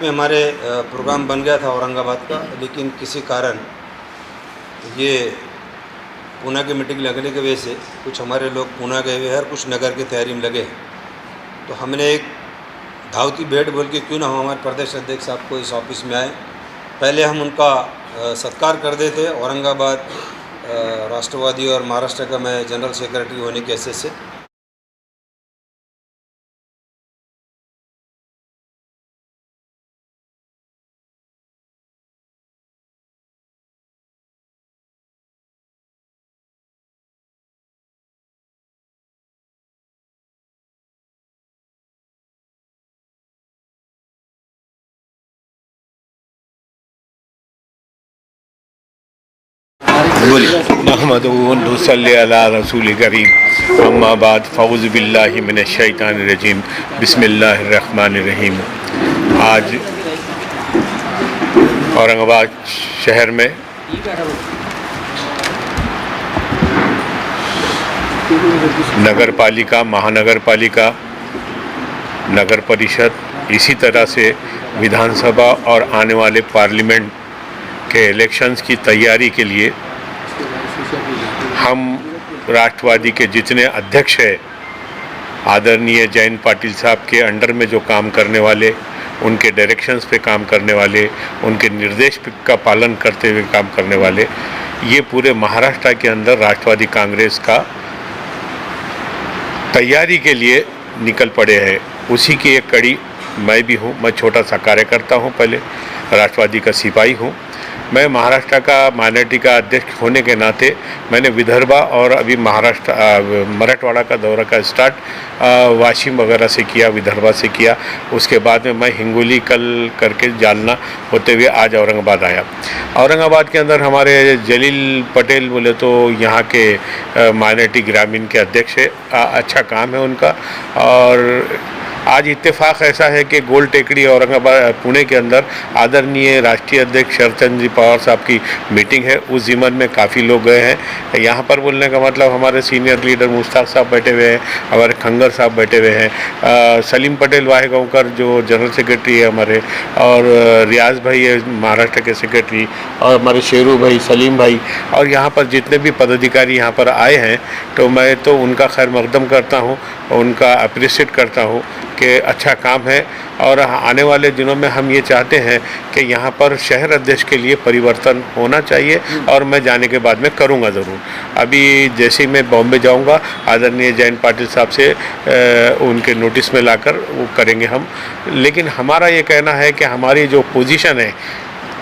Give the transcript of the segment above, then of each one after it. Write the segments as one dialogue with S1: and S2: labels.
S1: में हमारे प्रोग्राम बन गया था औरंगाबाद का, लेकिन किसी कारण ये पूना की मीटिंग लगने की वजह से कुछ हमारे लोग पूना गए हुए हैं और कुछ नगर की तैयारी में लगे हैं। तो हमने एक धावती भेंट बोल के क्यों ना हम हमारे प्रदेश अध्यक्ष साहब को इस ऑफिस में आए, पहले हम उनका सत्कार कर देते। औरंगाबाद राष्ट्रवादी और महाराष्ट्र का मैं जनरल सेक्रेटरी होने के हैसियत से
S2: नहमदुहुन्नुसल्ली अला रसूल करीम अम्माबाद फ़ऊज़ु बिल्लाहि मिनश्शैतानिर्रजीम बिस्मिल्लाहिर्रहमानिर्रहीम। आज औरंगाबाद शहर में नगर पालिका, महानगर पालिका, नगर परिषद, इसी तरह से विधानसभा और आने वाले पार्लियामेंट के इलेक्शंस की तैयारी के लिए हम राष्ट्रवादी के जितने अध्यक्ष हैं, आदरणीय जयंत पाटिल साहब के अंडर में जो काम करने वाले, उनके डायरेक्शंस पे काम करने वाले, उनके निर्देश का पालन करते हुए काम करने वाले, ये पूरे महाराष्ट्र के अंदर राष्ट्रवादी कांग्रेस का तैयारी के लिए निकल पड़े हैं। उसी की एक कड़ी मैं भी हूँ। मैं छोटा सा कार्यकर्ता हूँ, पहले राष्ट्रवादी का सिपाही हूँ। मैं महाराष्ट्र का माइनॉरिटी का अध्यक्ष होने के नाते मैंने विदर्भा और अभी मराठवाड़ा का दौरा का स्टार्ट वाशिम वगैरह से किया, विदर्भा से किया। उसके बाद में मैं हिंगोली कल करके जालना होते हुए आज औरंगाबाद आया। औरंगाबाद के अंदर हमारे जलील पटेल बोले तो यहाँ के माइनॉरिटी ग्रामीण के अध्यक्ष है। अच्छा काम है उनका। और आज इत्तेफाक ऐसा है कि गोल टेकड़ी औरंगाबाद पुणे के अंदर आदरणीय राष्ट्रीय अध्यक्ष शरदचंद्र जी पवार साहब की मीटिंग है। उस ज़िमन में काफ़ी लोग गए हैं। यहाँ पर बोलने का मतलब हमारे सीनियर लीडर मुश्ताक साहब बैठे हुए हैं, हमारे खंगर साहब बैठे हुए हैं, सलीम पटेल वाहेगांवकर जो जनरल सेक्रेटरी है हमारे, और रियाज भाई है महाराष्ट्र के सेक्रेटरी, और हमारे शेरू भाई, सलीम भाई, और यहाँ पर जितने भी पदाधिकारी यहाँ पर आए हैं, तो मैं तो उनका खैर मकदम करता हूँ, उनका अप्रिशिएट करता हूँ कि अच्छा काम है। और आने वाले दिनों में हम ये चाहते हैं कि यहाँ पर शहर अध्यक्ष के लिए परिवर्तन होना चाहिए, और मैं जाने के बाद में करूँगा ज़रूर। अभी जैसे ही मैं बॉम्बे जाऊँगा, आदरणीय जयंत पाटिल साहब से उनके नोटिस में लाकर वो करेंगे हम। लेकिन हमारा ये कहना है कि हमारी जो पोजीशन है,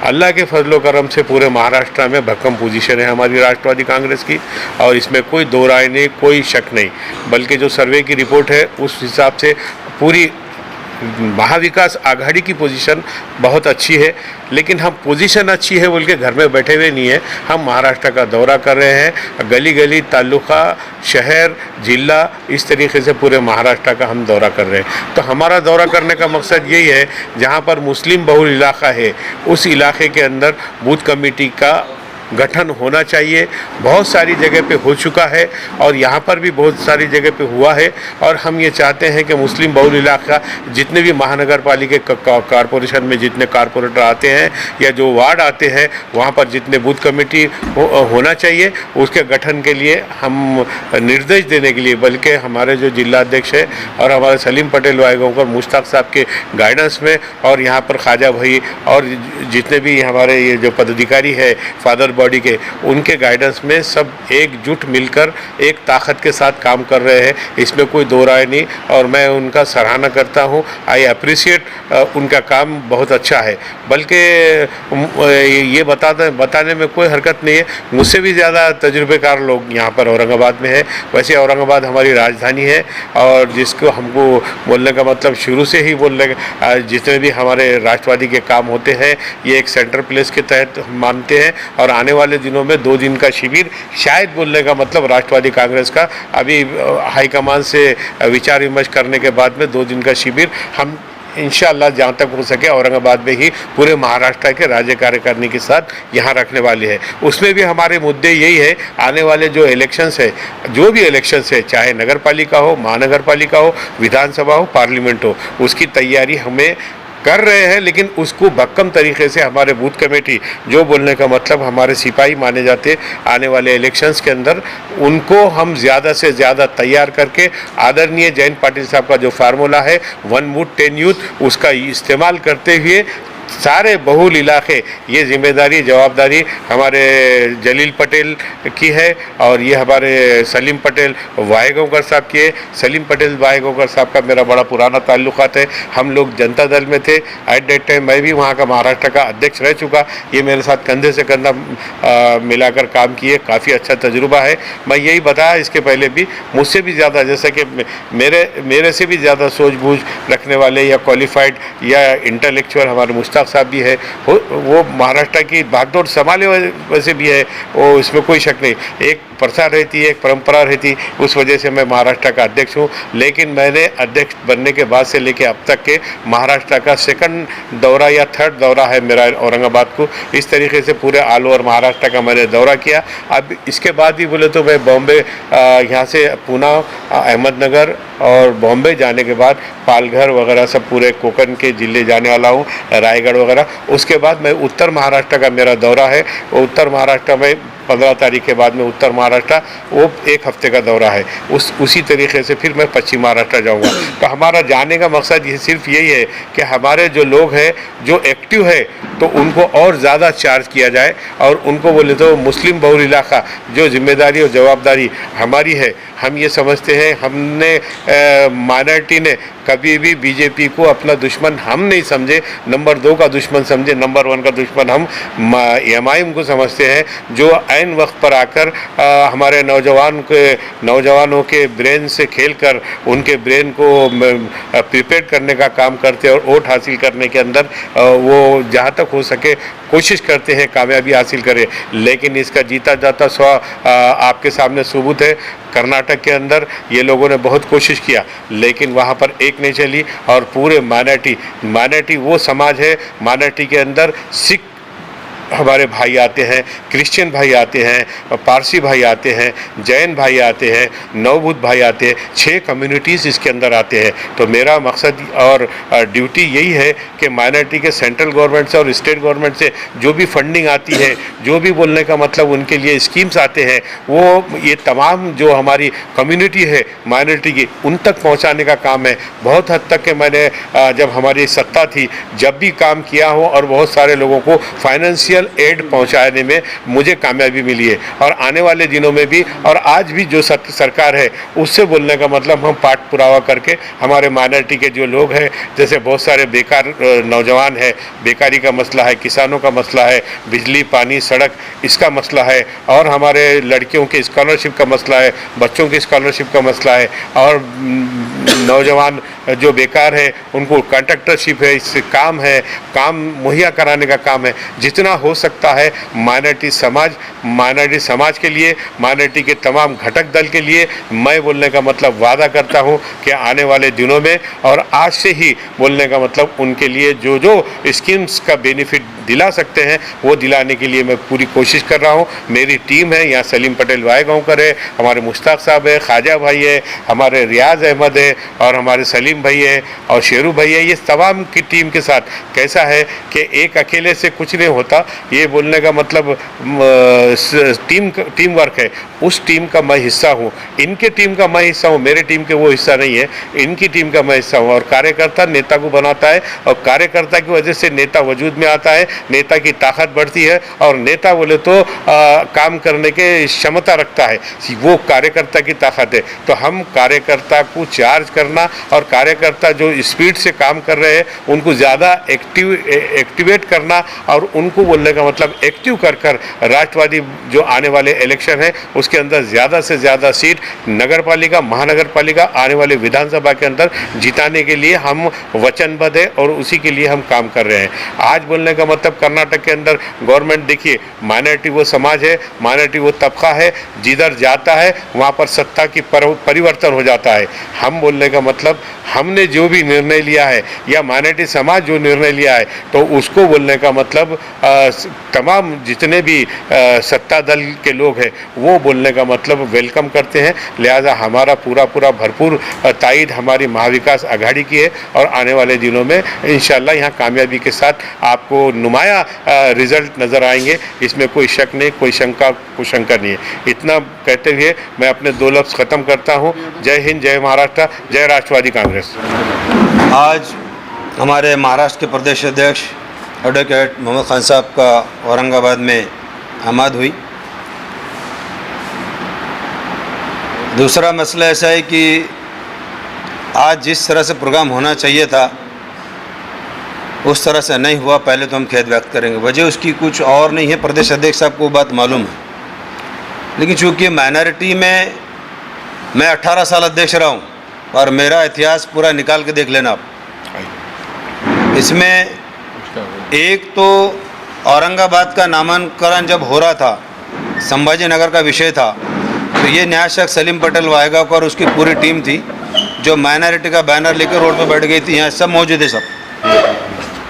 S2: अल्लाह के फजलो करम से पूरे महाराष्ट्र में भक्कम पोजीशन है हमारी राष्ट्रवादी कांग्रेस की, और इसमें कोई दो राय नहीं, कोई शक नहीं। बल्कि जो सर्वे की रिपोर्ट है उस हिसाब से पूरी महाविकास आघाड़ी की पोजीशन बहुत अच्छी है। लेकिन हम पोजीशन अच्छी है बोल के घर में बैठे हुए नहीं है। हम महाराष्ट्र का दौरा कर रहे हैं, गली गली, तालुका, शहर, जिला, इस तरीके से पूरे महाराष्ट्र का हम दौरा कर रहे हैं। तो हमारा दौरा करने का मकसद यही है, जहाँ पर मुस्लिम बहुल इलाका है उस इलाके के अंदर बूथ कमेटी का गठन होना चाहिए। बहुत सारी जगह पे हो चुका है और यहाँ पर भी बहुत सारी जगह पे हुआ है। और हम ये चाहते हैं कि मुस्लिम बहुल इलाका जितने भी महानगर पालिका कॉरपोरेशन में जितने कॉरपोरेटर आते हैं या जो वार्ड आते हैं, वहाँ पर जितने बूथ कमेटी होना चाहिए, उसके गठन के लिए हम निर्देश देने के लिए, बल्कि हमारे जो जिलाध्यक्ष है और हमारे सलीम पटेल वाहेगांवकर मुश्ताक साहब के गाइडेंस में, और यहाँ पर ख्वाजा भाई और जितने भी हमारे ये जो पदाधिकारी है फादर बॉडी के, उनके गाइडेंस में सब एकजुट मिलकर एक ताकत के साथ काम कर रहे हैं। इसमें कोई दो राय नहीं, और मैं उनका सराहना करता हूं। आई अप्रिशिएट उनका काम बहुत अच्छा है। बल्कि ये बताने में कोई हरकत नहीं है, मुझसे भी ज़्यादा तजुर्बेकार लोग यहाँ पर औरंगाबाद में है। वैसे औरंगाबाद हमारी राजधानी है, और जिसको हमको बोलने का मतलब शुरू से ही जितने भी हमारे राष्ट्रवादी के काम होते हैं, ये एक सेंटर प्लेस के तहत मानते हैं। और आने वाले दिनों में 2 दिन का शिविर, शायद बोलने का मतलब राष्ट्रवादी कांग्रेस का अभी हाईकमान से विचार विमर्श करने के बाद में 2 दिन का शिविर हम इंशाअल्लाह जहाँ तक हो सके औरंगाबाद में ही पूरे महाराष्ट्र के राज्य कार्यकारिणी के साथ यहाँ रखने वाले हैं। उसमें भी हमारे मुद्दे यही है, आने वाले जो इलेक्शंस है, जो भी इलेक्शंस है, चाहे नगर पालिका हो, महानगर पालिका हो, विधानसभा हो, पार्लियामेंट हो, उसकी तैयारी हमें कर रहे हैं, लेकिन उसको भक्कम तरीके से हमारे बूथ कमेटी, जो बोलने का मतलब हमारे सिपाही माने जाते आने वाले इलेक्शंस के अंदर, उनको हम ज़्यादा से ज़्यादा तैयार करके आदरणीय जयंत पाटिल साहब का जो फार्मूला है 1 वोट 10 यूथ, उसका इस्तेमाल करते हुए सारे बहुल इलाके, ये जिम्मेदारी जवाबदारी हमारे जलील पटेल की है और ये हमारे सलीम पटेल वाहेगांवकर साहब की है। सलीम पटेल वाहेगांवकर साहब का मेरा बड़ा पुराना ताल्लुकात है, हम लोग जनता दल में थे। एट दैट टाइम मैं भी वहाँ का महाराष्ट्र का अध्यक्ष रह चुका, ये मेरे साथ कंधे से कंधा मिलाकर काम किए, काफ़ी अच्छा तजुर्बा है। मैं यही बताया इसके पहले भी, मुझसे भी ज़्यादा, जैसे कि मेरे से भी ज़्यादा सूझबूझ रखने वाले या क्वालिफाइड या इंटेलेक्चुअल हमारे मुश्ताक साहब भी है, वो महाराष्ट्र की भागदौड़ संभाले वैसे भी है, वो इसमें कोई शक नहीं। एक प्रथा रहती है, एक परंपरा रहती, उस वजह से मैं महाराष्ट्र का अध्यक्ष हूँ। लेकिन मैंने अध्यक्ष बनने के बाद से लेके अब तक के महाराष्ट्र का सेकंड दौरा या थर्ड दौरा है मेरा औरंगाबाद को। इस तरीके से पूरे ऑल ओवर महाराष्ट्र का मैंने दौरा किया। अब इसके बाद भी बोले तो मैं बॉम्बे, यहाँ से पूना, अहमदनगर और बॉम्बे जाने के बाद पालघर वगैरह सब पूरे कोकण के ज़िले जाने वाला हूँ, रायगढ़ वगैरह। उसके बाद मैं उत्तर महाराष्ट्र का मेरा दौरा है, उत्तर महाराष्ट्र में 15 तारीख के बाद में उत्तर महाराष्ट्र, वो 1 हफ्ते का दौरा है। उसी तरीके से फिर मैं पश्चिम महाराष्ट्र जाऊंगा। तो हमारा जाने का मकसद ये सिर्फ यही है कि हमारे जो लोग हैं जो एक्टिव है तो उनको और ज़्यादा चार्ज किया जाए और उनको बोले तो मुस्लिम बहुल इलाका जो जिम्मेदारी और जवाबदारी हमारी है, हम ये समझते हैं, हमने माइनॉरिटी ने कभी भी बीजेपी को अपना दुश्मन हम नहीं समझे, नंबर 2 का दुश्मन समझे, नंबर 1 का दुश्मन हम एमआईएम को समझते हैं, जो ऐन वक्त पर आकर हमारे नौजवानों के ब्रेन से खेलकर उनके ब्रेन को प्रिपेयर करने का काम करते हैं और वोट हासिल करने के अंदर वो जहाँ तक हो सके कोशिश करते हैं कामयाबी हासिल करें। लेकिन इसका जीता जाता आपके सामने सबूत है। कर्नाटक के अंदर ये लोगों ने बहुत कोशिश किया, लेकिन वहाँ पर एक नहीं चली और पूरे माइनॉरिटी वो समाज है, माइनॉरिटी के अंदर सिख हमारे भाई आते हैं, क्रिश्चियन भाई आते हैं, पारसी भाई आते हैं, जैन भाई आते हैं, नवबुद्ध भाई आते हैं, 6 कम्युनिटीज़ इसके अंदर आते हैं। तो मेरा मकसद और ड्यूटी यही है कि माइनॉरिटी के सेंट्रल गवर्नमेंट से और स्टेट गवर्नमेंट से जो भी फंडिंग आती है, जो भी बोलने का मतलब उनके लिए स्कीम्स आते हैं, वो ये तमाम जो हमारी कम्युनिटी है माइनॉरिटी की, उन तक पहुँचाने का काम है। बहुत हद तक के मैंने जब हमारी सत्ता थी जब भी काम किया हो और बहुत सारे लोगों को फाइनेंशियल एड पहुंचाने में मुझे कामयाबी मिली है और आने वाले दिनों में भी, और आज भी जो सरकार है उससे बोलने का मतलब हम पाठ पुरावा करके हमारे माइनॉरिटी के जो लोग हैं, जैसे बहुत सारे बेकार नौजवान हैं, बेकारी का मसला है, किसानों का मसला है, बिजली पानी सड़क इसका मसला है, और हमारे लड़कियों के स्कॉलरशिप का मसला है, बच्चों की स्कॉलरशिप का मसला है, और नौजवान जो बेकार है उनको कॉन्ट्रैक्टरशिप है, इससे काम है, काम मुहैया कराने का काम है। जितना हो सकता है माइनॉरिटी समाज के लिए, माइनॉरिटी के तमाम घटक दल के लिए मैं बोलने का मतलब वादा करता हूं कि आने वाले दिनों में और आज से ही बोलने का मतलब उनके लिए जो जो स्कीम्स का बेनिफिट दिला सकते हैं वो दिलाने के लिए मैं पूरी कोशिश कर रहा हूं। मेरी टीम है, यहाँ सलीम पटेल वाहेगांवकर है, हमारे मुश्ताक साहब है, ख्वाजा भाई है, हमारे रियाज अहमद है और हमारे सलीम भाई है और शेरू भाई है। ये तमाम की टीम के साथ कैसा है कि एक अकेले से कुछ नहीं होता, ये बोलने का मतलब टीम वर्क है। उस टीम का मैं हिस्सा हूँ, इनके टीम का मैं हिस्सा हूँ, मेरे टीम के वो हिस्सा नहीं है, इनकी टीम का मैं हिस्सा हूँ। और कार्यकर्ता नेता को बनाता है और कार्यकर्ता की वजह से नेता वजूद में आता है, नेता की ताकत बढ़ती है और नेता बोले तो काम करने के क्षमता रखता है, वो कार्यकर्ता की ताकत है। तो हम कार्यकर्ता को चार्ज करना और कार्यकर्ता जो स्पीड से काम कर रहे हैं उनको ज़्यादा एक्टिवेट करना और उनको बोलने का मतलब एक्टिव कर राष्ट्रवादी जो आने वाले इलेक्शन है उसके अंदर ज़्यादा से ज़्यादा सीट नगर पालिका, महानगर पालिका, आने वाले विधानसभा के अंदर जिताने के लिए हम वचनबद्ध है और उसी के लिए हम काम कर रहे हैं। आज बोलने का मतलब कर्नाटक के अंदर गवर्नमेंट देखिए, माइनॉरिटी वो समाज है, माइनॉरिटी वो तबका है, जिधर जाता है वहाँ पर सत्ता की परिवर्तन हो जाता है। हम बोलने का मतलब हमने जो भी निर्णय लिया है या माइनॉरिटी समाज जो निर्णय लिया है तो उसको बोलने का मतलब तमाम जितने भी सत्ता दल के लोग हैं वो बोलने का मतलब वेलकम करते हैं। लिहाजा हमारा पूरा भरपूर तायद हमारी महाविकास आघाड़ी की है और आने वाले दिनों में इंशाल्लाह यहाँ कामयाबी के साथ आपको नुमाया रिजल्ट नज़र आएंगे, इसमें कोई शक नहीं, कोई शंका कुशंका नहीं है। इतना कहते हुए मैं अपने 2 लफ्ज़ ख़त्म करता हूँ। जय हिंद, जय महाराष्ट्र, जय राष्ट्रवादी कांग्रेस।
S1: आज हमारे महाराष्ट्र के प्रदेश अध्यक्ष एडवोकेट मोहम्मद खान साहब का औरंगाबाद में आमद हुई। दूसरा मसला ऐसा है कि आज जिस तरह से प्रोग्राम होना चाहिए था उस तरह से नहीं हुआ, पहले तो हम खेद व्यक्त करेंगे। वजह उसकी कुछ और नहीं है, प्रदेश अध्यक्ष साहब को बात मालूम है, लेकिन चूँकि माइनॉरिटी में मैं 18 साल अध्यक्ष रहा हूँ और मेरा इतिहास पूरा निकाल के देख लेना आप। इसमें एक तो औरंगाबाद का नामांकन जब हो रहा था, संभाजी नगर का विषय था, तो ये न्यायाधीश सलीम पटेल वाहेगा और उसकी पूरी टीम थी जो माइनॉरिटी का बैनर लेकर रोड पर बैठ गई थी। यहाँ सब मौजूद है सब।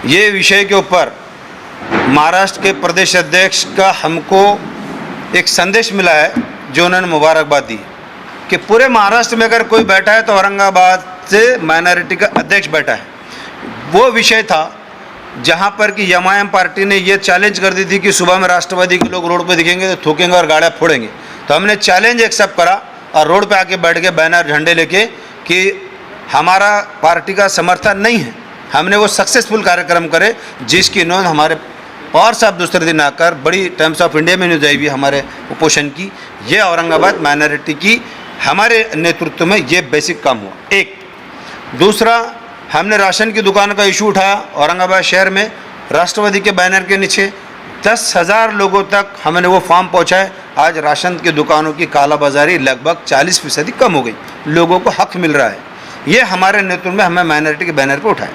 S1: ये विषय के ऊपर महाराष्ट्र के प्रदेश अध्यक्ष का हमको एक संदेश मिला है जो उन्होंने मुबारकबाद दी कि पूरे महाराष्ट्र में अगर कोई बैठा है तो औरंगाबाद से माइनॉरिटी का अध्यक्ष बैठा है। वो विषय था जहाँ पर कि एमआईएम पार्टी ने ये चैलेंज कर दी थी कि सुबह में राष्ट्रवादी के लोग रोड पर दिखेंगे तो थूकेंगे और गाड़ियाँ फोड़ेंगे। तो हमने चैलेंज एक्सेप्ट करा और रोड पे आके बैठ के बैनर झंडे लेके कि हमारा पार्टी का समर्थन नहीं है। हमने वो सक्सेसफुल कार्यक्रम करे जिसकी नोंद हमारे पवार साहब दूसरे दिन आकर बड़ी टाइम्स ऑफ इंडिया में न्यूज़ आई हुई हमारे उपोषण की। ये औरंगाबाद माइनॉरिटी की हमारे नेतृत्व में ये बेसिक काम हुआ। एक दूसरा, हमने राशन की दुकान का इशू उठाया औरंगाबाद शहर में राष्ट्रवादी के बैनर के नीचे 10,000 लोगों तक हमने वो फॉर्म पहुँचाए। आज राशन की दुकानों की कालाबाजारी लगभग 40% कम हो गई, लोगों को हक मिल रहा है। ये हमारे नेतृत्व में हमें माइनॉरिटी के बैनर पर उठाए।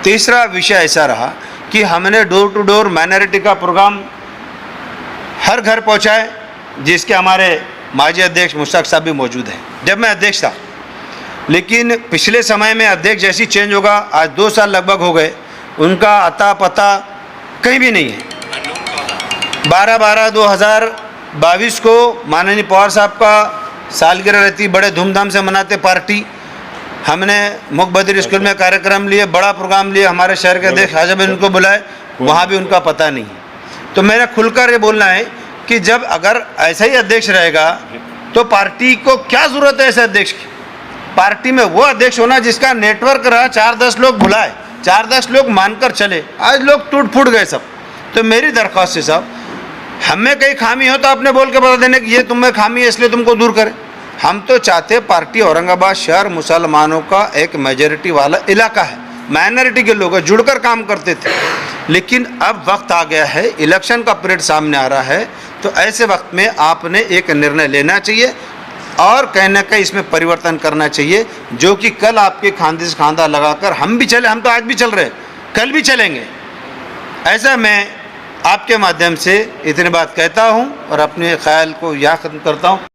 S1: तीसरा विषय ऐसा रहा कि हमने डोर टू डोर माइनॉरिटी का प्रोग्राम हर घर पहुँचाए, जिसके हमारे माजी अध्यक्ष मुश्ताक साहब भी मौजूद हैं जब मैं अध्यक्ष था। लेकिन पिछले समय में अध्यक्ष जैसी चेंज होगा, आज 2 साल लगभग हो गए, उनका अता पता कहीं भी नहीं है। 12/12/2022 को माननीय पवार साहब का सालगिरह रहती, बड़े धूमधाम से मनाते पार्टी। हमने मुखबदरी स्कूल में कार्यक्रम लिए, बड़ा प्रोग्राम लिए, हमारे शहर के अध्यक्ष आजम उनको बुलाए, वहाँ भी उनका पता नहीं है। तो मेरा खुलकर ये बोलना है कि जब अगर ऐसा ही अध्यक्ष रहेगा तो पार्टी को क्या ज़रूरत है ऐसे अध्यक्ष की। पार्टी में वो अध्यक्ष होना जिसका नेटवर्क रहा, 4-10 लोग बुलाए, 4-10 लोग मानकर चले। आज लोग टूट फूट गए सब। तो मेरी दरख्वास्त है साहब, हमें कहीं खामी हो तो आपने बोल के बता देने कि ये तुम में खामी है इसलिए तुमको दूर करें। हम तो चाहते पार्टी औरंगाबाद शहर मुसलमानों का एक मेजॉरिटी वाला इलाका है, माइनॉरिटी के लोग जुड़कर काम करते थे। लेकिन अब वक्त आ गया है, इलेक्शन का पीरियड सामने आ रहा है, तो ऐसे वक्त में आपने एक निर्णय लेना चाहिए और कहीं ना कहीं इसमें परिवर्तन करना चाहिए, जो कि कल आपके खांधे से खांधा लगाकर हम भी चले, हम तो आज भी चल रहे हैं, कल भी चलेंगे। ऐसा मैं आपके माध्यम से इतनी बात कहता हूं और अपने ख्याल को यहाँ ख़त्म करता हूं।